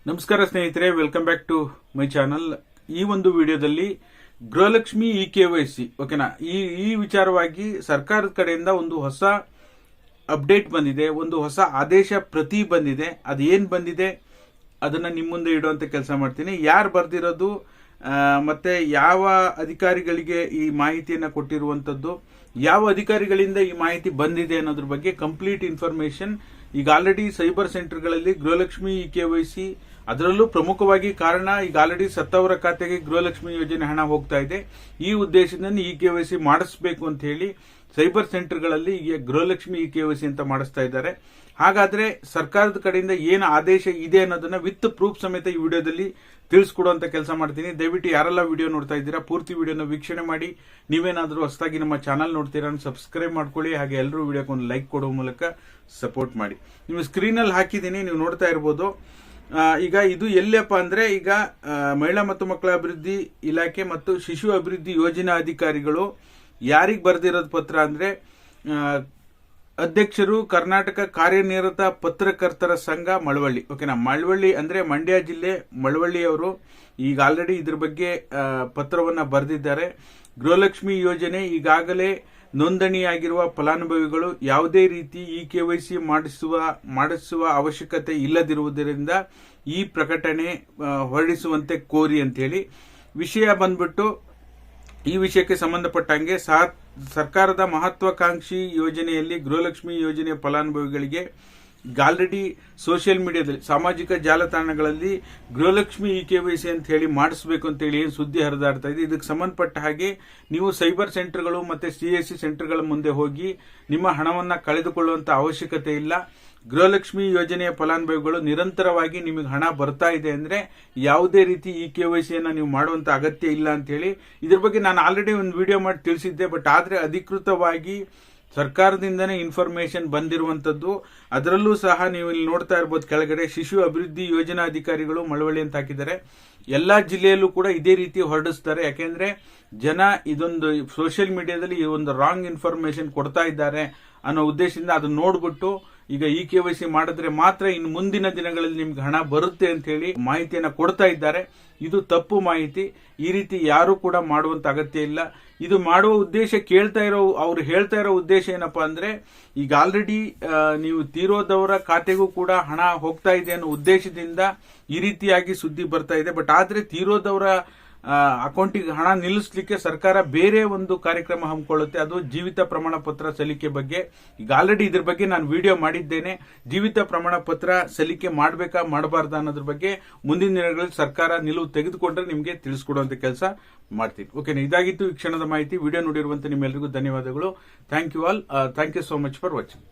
ನಮಸ್ಕಾರ ಸ್ನೇಹಿತರೆ, welcome back to my channel. ಈ ಒಂದು ವಿಡಿಯೋದಲ್ಲಿ ಗೃಹಲಕ್ಷ್ಮಿ KYC ಓಕೆನಾ, ಈ ವಿಚಾರವಾಗಿ ಸರ್ಕಾರದ ಕಡೆಯಿಂದ ಒಂದು ಹೊಸ ಅಪ್ಡೇಟ್ ಬಂದಿದೆ, ಒಂದು ಹೊಸ ಆದೇಶ ಪ್ರತಿ ಬಂದಿದೆ. ಅದೇನ್ ಬಂದಿದೆ ಅದನ್ನ ನಿಮ್ಮ ಮುಂದೆ ಇಡುವಂತ ಕೆಲಸ ಮಾಡ್ತೀನಿ. ಯಾರು ಬರ್ದಿರೋದು ಮತ್ತೆ ಯಾವ ಅಧಿಕಾರಿಗಳಿಗೆ ಈ ಮಾಹಿತಿಯನ್ನ ಕೊಟ್ಟಿರುವಂತದ್ದು, ಯಾವ ಅಧಿಕಾರಿಗಳಿಂದ ಈ ಮಾಹಿತಿ ಬಂದಿದೆ ಅನ್ನೋದ್ರ ಬಗ್ಗೆ ಕಂಪ್ಲೀಟ್ ಇನ್ಫಾರ್ಮೇಶನ್. ಈಗ ಆಲ್ರೆಡಿ ಸೈಬರ್ ಸೆಂಟರ್ಗಳಲ್ಲಿ ಗೃಹಲಕ್ಷ್ಮಿ KYC, ಅದರಲ್ಲೂ ಪ್ರಮುಖವಾಗಿ ಕಾರಣ ಈಗ ಆಲ್ರೆಡಿ ಸತ್ತವರ ಖಾತೆಗೆ ಗೃಹಲಕ್ಷ್ಮಿ ಯೋಜನೆ ಹಣ ಹೋಗ್ತಾ ಇದೆ. ಈ ಉದ್ದೇಶದಿಂದ KYC ಮಾಡಿಸಬೇಕು ಅಂತ ಹೇಳಿ ಸೈಬರ್ ಸೆಂಟರ್ಗಳಲ್ಲಿ ಈಗ ಗೃಹಲಕ್ಷ್ಮಿ KYC ಅಂತ ಮಾಡಿಸ್ತಾ ಇದ್ದಾರೆ. ಹಾಗಾದ್ರೆ ಸರ್ಕಾರದ ಕಡೆಯಿಂದ ಏನು ಆದೇಶ ಇದೆ ಅನ್ನೋದನ್ನ ವಿತ್ ಪ್ರೂಫ್ ಸಮೇತ ಈ ವಿಡಿಯೋದಲ್ಲಿ ತಿಳಿಸ್ಕೊಡುವಂತ ಕೆಲಸ ಮಾಡ್ತೀನಿ. ದಯವಿಟ್ಟು ಯಾರೆಲ್ಲ ವಿಡಿಯೋ ನೋಡ್ತಾ ಇದ್ದೀರಾ ಪೂರ್ತಿ ವಿಡಿಯೋನ ವೀಕ್ಷಣೆ ಮಾಡಿ. ನೀವೇನಾದ್ರೂ ಹೊಸದಾಗಿ ನಮ್ಮ ಚಾನಲ್ ನೋಡ್ತೀರಾ ಸಬ್ಸ್ಕ್ರೈಬ್ ಮಾಡ್ಕೊಳ್ಳಿ. ಹಾಗೆ ಎಲ್ಲರೂ ವಿಡಿಯೋಕ್ಕೆ ಒಂದು ಲೈಕ್ ಕೊಡೋ ಮೂಲಕ ಸಪೋರ್ಟ್ ಮಾಡಿ. ನೀವು ಸ್ಕ್ರೀನ್ ಅಲ್ಲಿ ಹಾಕಿದ್ದೀನಿ, ನೀವು ನೋಡ್ತಾ ಇರಬಹುದು. ಈಗ ಇದು ಎಲ್ಲಪ್ಪ ಅಂದ್ರೆ, ಈಗ ಮಹಿಳಾ ಮತ್ತು ಮಕ್ಕಳ ಅಭಿವೃದ್ಧಿ ಇಲಾಖೆ ಮತ್ತು ಶಿಶು ಅಭಿವೃದ್ಧಿ ಯೋಜನಾ ಅಧಿಕಾರಿಗಳು ಯಾರಿಗೆ ಬರೆದಿರೋದು ಪತ್ರ ಅಂದ್ರೆ, ಅಧ್ಯಕ್ಷರು ಕರ್ನಾಟಕ ಕಾರ್ಯನಿರತ ಪತ್ರಕರ್ತರ ಸಂಘ ಮಳವಳ್ಳಿ. ಓಕೆನಾ, ಮಳವಳ್ಳಿ ಅಂದ್ರೆ ಮಂಡ್ಯ ಜಿಲ್ಲೆ ಮಳವಳ್ಳಿ ಅವರು ಈಗ ಆಲ್ರೆಡಿ ಇದ್ರ ಬಗ್ಗೆ ಪತ್ರವನ್ನ ಬರೆದಿದ್ದಾರೆ. ಗೃಹಲಕ್ಷ್ಮಿ ಯೋಜನೆ ಈಗಾಗಲೇ ನೋಂದಣಿಯಾಗಿರುವ ಫಲಾನುಭವಿಗಳು ಯಾವುದೇ ರೀತಿ KYC ಮಾಡಿಸುವ ಅವಶ್ಯಕತೆ ಇಲ್ಲದಿರುವುದರಿಂದ ಈ ಪ್ರಕಟಣೆ ಹೊರಡಿಸುವಂತೆ ಕೋರಿ ಅಂತ ಹೇಳಿ ವಿಷಯ ಬಂದ್ಬಿಟ್ಟು, ಈ ವಿಷಯಕ್ಕೆ ಸಂಬಂಧಪಟ್ಟಂಗೆ ಸರ್ಕಾರದ ಮಹತ್ವಾಕಾಂಕ್ಷಿ ಯೋಜನೆಯಲ್ಲಿ ಗೃಹಲಕ್ಷ್ಮಿ ಯೋಜನೆಯ ಫಲಾನುಭವಿಗಳಿಗೆ ಆಲ್ರೆಡಿ ಸೋಷಿಯಲ್ ಮೀಡಿಯಾದಲ್ಲಿ, ಸಾಮಾಜಿಕ ಜಾಲತಾಣಗಳಲ್ಲಿ ಗೃಹಲಕ್ಷ್ಮಿ KYC ಅಂತ ಹೇಳಿ ಮಾಡಿಸಬೇಕು ಅಂತ ಹೇಳಿ ಏನು ಸುದ್ದಿ ಹರಿದಾಡ್ತಾ ಇದೆ. ಇದಕ್ಕೆ ಸಂಬಂಧಪಟ್ಟ ಹಾಗೆ ನೀವು ಸೈಬರ್ ಸೆಂಟರ್ಗಳು ಮತ್ತೆ CSC ಸೆಂಟರ್ಗಳ ಮುಂದೆ ಹೋಗಿ ನಿಮ್ಮ ಹಣವನ್ನ ಕಳೆದುಕೊಳ್ಳುವಂತ ಅವಶ್ಯಕತೆ ಇಲ್ಲ. ಗೃಹಲಕ್ಷ್ಮಿ ಯೋಜನೆಯ ಫಲಾನುಭವಿಗಳು ನಿರಂತರವಾಗಿ ನಿಮಗೆ ಹಣ ಬರ್ತಾ ಇದೆ ಅಂದ್ರೆ ಯಾವುದೇ ರೀತಿ KYC ಅನ್ನ ನೀವು ಮಾಡುವಂತ ಅಗತ್ಯ ಇಲ್ಲ ಅಂತ ಹೇಳಿ ಇದ್ರ ಬಗ್ಗೆ ನಾನು ಆಲ್ರೆಡಿ ಒಂದು ವಿಡಿಯೋ ಮಾಡಿ ತಿಳಿಸಿದ್ದೆ. ಬಟ್ ಆದ್ರೆ ಅಧಿಕೃತವಾಗಿ ಸರ್ಕಾರದಿಂದನೇ ಇನ್ಫಾರ್ಮೇಶನ್ ಬಂದಿರುವಂತದ್ದು. ಅದರಲ್ಲೂ ಸಹ ನೀವು ಇಲ್ಲಿ ನೋಡ್ತಾ ಇರಬಹುದು, ಕೆಳಗಡೆ ಶಿಶು ಅಭಿವೃದ್ಧಿ ಯೋಜನಾ ಅಧಿಕಾರಿಗಳು ಮಳವಳ್ಳಿ ಅಂತ ಹಾಕಿದ್ದಾರೆ. ಎಲ್ಲಾ ಜಿಲ್ಲೆಯಲ್ಲೂ ಕೂಡ ಇದೇ ರೀತಿ ಹೊರಡಿಸ್ತಾರೆ. ಯಾಕೆಂದ್ರೆ ಜನ ಇದೊಂದು ಸೋಷಿಯಲ್ ಮೀಡಿಯಾದಲ್ಲಿ ಈ ಒಂದು ರಾಂಗ್ ಇನ್ಫಾರ್ಮೇಶನ್ ಕೊಡ್ತಾ ಇದ್ದಾರೆ ಅನ್ನೋ ಉದ್ದೇಶದಿಂದ ಅದನ್ನ ನೋಡ್ಬಿಟ್ಟು ಈಗ KYC ಮಾಡಿದ್ರೆ ಮಾತ್ರ ಇನ್ನು ಮುಂದಿನ ದಿನಗಳಲ್ಲಿ ನಿಮ್ಗೆ ಹಣ ಬರುತ್ತೆ ಅಂತ ಹೇಳಿ ಮಾಹಿತಿಯನ್ನ ಕೊಡ್ತಾ ಇದ್ದಾರೆ. ಇದು ತಪ್ಪು ಮಾಹಿತಿ. ಈ ರೀತಿ ಯಾರು ಕೂಡ ಮಾಡುವಂತ ಅಗತ್ಯ ಇಲ್ಲ. ಇದು ಮಾಡುವ ಉದ್ದೇಶ ಅವ್ರು ಹೇಳ್ತಾ ಇರೋ ಉದ್ದೇಶ ಏನಪ್ಪಾ ಅಂದ್ರೆ, ಈಗ ಆಲ್ರೆಡಿ ನೀವು ತೀರೋದವರ ಖಾತೆಗೂ ಕೂಡ ಹಣ ಹೋಗ್ತಾ ಇದೆ ಅನ್ನೋ ಉದ್ದೇಶದಿಂದ ಈ ರೀತಿಯಾಗಿ ಸುದ್ದಿ ಬರ್ತಾ ಇದೆ. ಬಟ್ ಆದ್ರೆ ತೀರೋದವರ ಅಕೌಂಟಿಗೆ ಹಣ ನಿಲ್ಲಿಸಲಿಕ್ಕೆ ಸರ್ಕಾರ ಬೇರೆ ಒಂದು ಕಾರ್ಯಕ್ರಮ ಹಮ್ಮಿಕೊಳ್ಳುತ್ತೆ. ಅದು ಜೀವಿತ ಪ್ರಮಾಣ ಪತ್ರ ಸಲ್ಲಿಕೆ ಬಗ್ಗೆ. ಈಗ ಆಲ್ರೆಡಿ ಇದ್ರ ಬಗ್ಗೆ ನಾನು ವಿಡಿಯೋ ಮಾಡಿದ್ದೇನೆ. ಜೀವಿತ ಪ್ರಮಾಣ ಪತ್ರ ಸಲ್ಲಿಕೆ ಮಾಡಬೇಕಾ ಮಾಡಬಾರ್ದಾ ಅನ್ನೋದ್ರ ಬಗ್ಗೆ ಮುಂದಿನ ದಿನಗಳಲ್ಲಿ ಸರ್ಕಾರ ನಿಲುವು ತೆಗೆದುಕೊಂಡ್ರೆ ನಿಮಗೆ ತಿಳಿಸ್ಕೊಡುವಂತ ಕೆಲಸ ಮಾಡ್ತೀನಿ. ಓಕೆನಾ, ಇದಾಗಿತ್ತು ಈ ಕ್ಷಣದ ಮಾಹಿತಿ. ವಿಡಿಯೋ ನೋಡಿರುವಂತ ನಿಮ್ಮೆಲ್ಲರಿಗೂ ಧನ್ಯವಾದಗಳು. Thank you all. Thank you so much for watching.